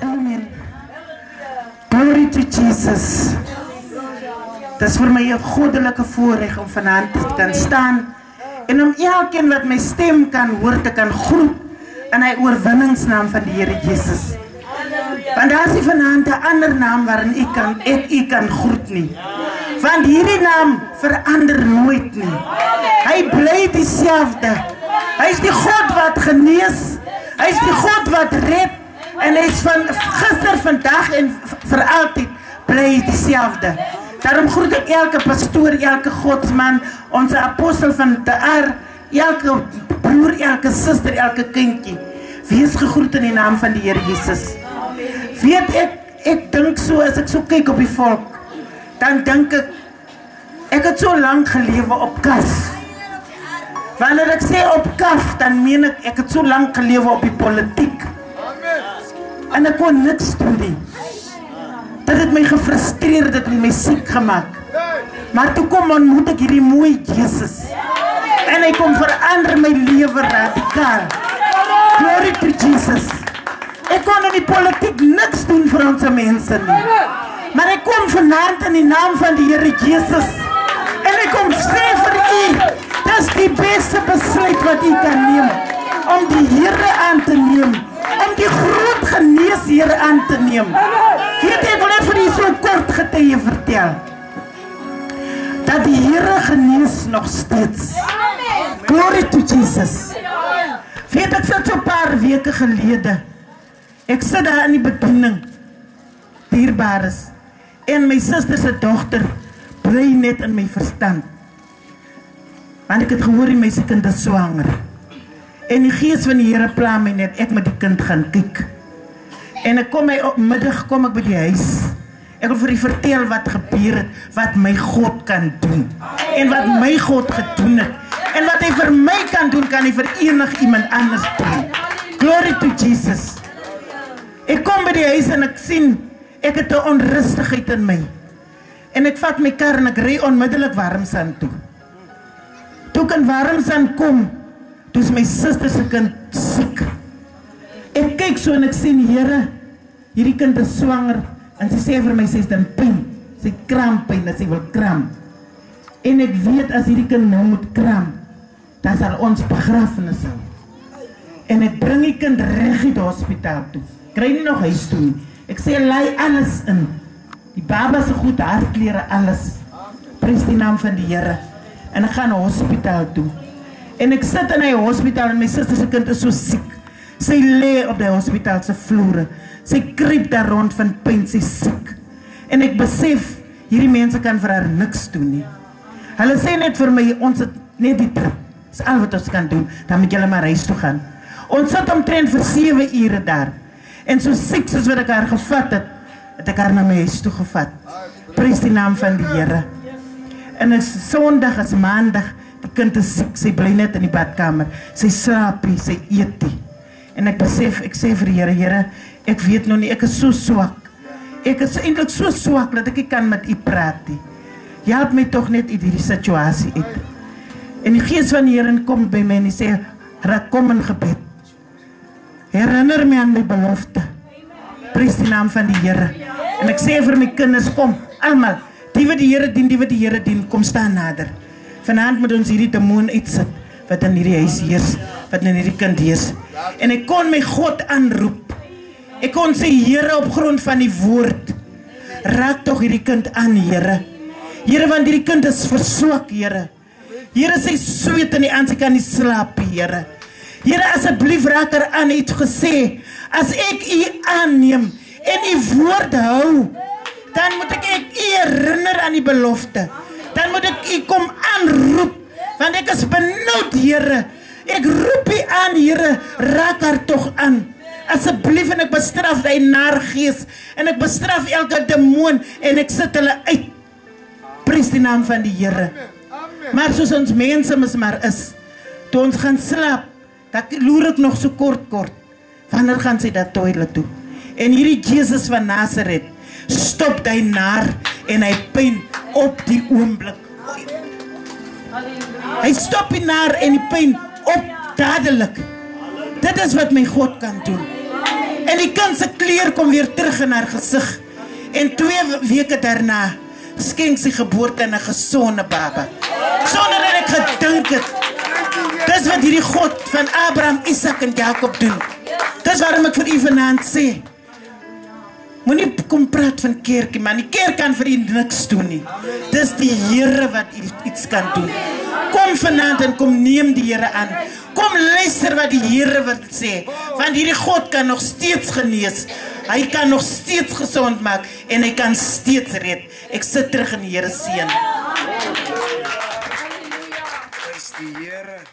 Amen. Glory to Jesus. Dit is vir my 'n goddelike voorreg om vanaand te kan staan en om elkeen wat my stem kan hoor te kan groet in hy oorwinningsnaam van die Here Jesus. Want daar is nie vanaand 'n ander naam waarin ek u kan groet nie. Want hierdie naam verander nooit nie. Hy bly dieselfde. Hy is die God wat genees. Hy is die God wat red. En hy is van gister, vandag en vir altyd bly dieselfde. Daarom groet ek elke pastoor, elke godsman, onze apostel van de aar, elke broer, elke suster, elke kindjie. Wees gegroet in die naam van die Here Jesus. Weet ek dink so, as ek so kyk op die volk, dan dink ek het so lang gelewe op kaf. Wanneer ek sê op kaf, dan meen ek het so lang gelewe op die politiek. En ek kon niks doen nie. Dat het my gefrustreerd, dat het my siek gemaakt. Maar toe kom ontmoet ek hierdie mooie Jesus. En hy kom verander my lewe radikaal. Glory to Jesus. Ek kon in die politiek niks doen vir ons mense nie. Maar ek kom vanaand in die naam van die Here Jesus. En ek kom sê vir u, dit is die beste besluit wat u kan neem. Om die Here aan te neem. Om die groot geneesheer aan te neem. Weet ek wil net vir u so kort getuie vertel. Dat die Here genees nog steeds. Glory to Jesus. Weet ek sit so 'n paar weke gelede. Ek sit daar in die bediening. Dierbares. En my suster se dogter bly net in my verstand. Want ek het gehoor die meisie kind is swanger. En die gees van die Here pla my net, ek moet die kind gaan kyk. En ek kom op middag kom ek by die huis. Ek wil vir u vertel wat gebeur het, wat my God kan doen. En wat my God gedoen het. En wat hy vir my kan doen, kan hy vir enig iemand anders doen. Glory to Jesus. Ek kom by die huis en ek sien, ek het 'n onrustigheid in my. En ek vat my kar en ek ry onmiddellik Warmsand toe. Toe ek in Warmsand kom, toe is my suster se kind siek. Ek kyk so en ek sien, Here, hierdie kind is swanger. En sy sê vir my, sy is in pyn. Sy krampyn, as sy wil kram. En ek weet, as hierdie kind nou moet kram, dan sal ons begrafenis hou. En ek bring die kind reg uit die hospitaal toe. Kry nie nog huis toe nie. Ek sê, lei alles in. Die baba se goed, hartklere, alles. Prys die naam van die Here. En ek gaan na hospitaal toe. En ek sit in die hospitaal en my suster se kind is so siek. Sy lê op die hospitaal se vloere. Sy kruip daar rond van pyn, sy siek. En ek besef, hierdie mense kan vir haar niks doen nie. Hulle sê net vir my, ons het net die trip. Dis al wat ons kan doen, dan moet julle maar huis toe gaan. Ons sit omtrent vir 7 ure daar. En so siek soos wat ek haar gevat het ek haar na my huis toe gevat. Prys die naam van die Here. En is Sondag, is Maandag, die kind is siek, sy bly net in die badkamer. Sy slaap nie, sy eet nie. En ek besef, ek sê vir die Here, Here, ek weet nog nie, ek is so swak. Ek is eintlik so swak dat ek nie kan met u praat nie. Help my tog net uit hierdie situasie uit. En die gees van die Here kom by my en die sê, kom in gebed. Herinner my aan my belofte. Prys die naam van die Here. En ek sê vir my kinders, kom, almal, die wat die Here dien, kom staan nader. Vanaand moet ons hierdie demoon uitsit, wat in hierdie huis heers, wat in hierdie kind heers. En ek kon my God aanroep. Ek kon sê, Here, op grond van die woord, raak toch hierdie kind aan, Here. Here, want hierdie kind is verswak, Here. Here, sy sweet in die aan, sy kan nie slaap, Here. Here, asseblief raak haar aan, het gesê, as ek u aanneem, en u woord hou, dan moet ek u herinner aan die belofte. Dan moet ek u kom aanroep, want ek is benoud, Here. Ek roep u aan, Here, raak haar toch aan. Asseblief, en ek bestraf die naargees, en ek bestraf elke demoon, en ek sit hulle uit. Prys die naam van die Here. Maar soos ons mense mis maar is, toe ons gaan slaap, dat loer ek nog so kort. Wanneer gaan sy dat toilet toe? En hierdie Jesus van Nazareth, stop die naar, en hy pyn op die oomblik. Hy stop die naar en die pyn op dadelik. Dit is wat my God kan doen. En die kind se kleur kom weer terug in haar gesig. En 2 weke daarna skenk sy geboorte aan 'n gesonde baba. Sonder dat ek gedink het. Dis wat hierdie God van Abraham, Isak en Jakob doen. Dis waarom ek vir u vanaand sê, moenie kom praat van kerkie, man. Die kerk kan vir u niks doen nie. Dis die Here wat iets kan doen. Kom vanaand en kom neem die Here aan. Kom luister wat die Here wil sê. Want hierdie God kan nog steeds genees. Hy kan nog steeds gesond maak. En hy kan steeds red. Ek sit terug in die Here seën. Prys die Here.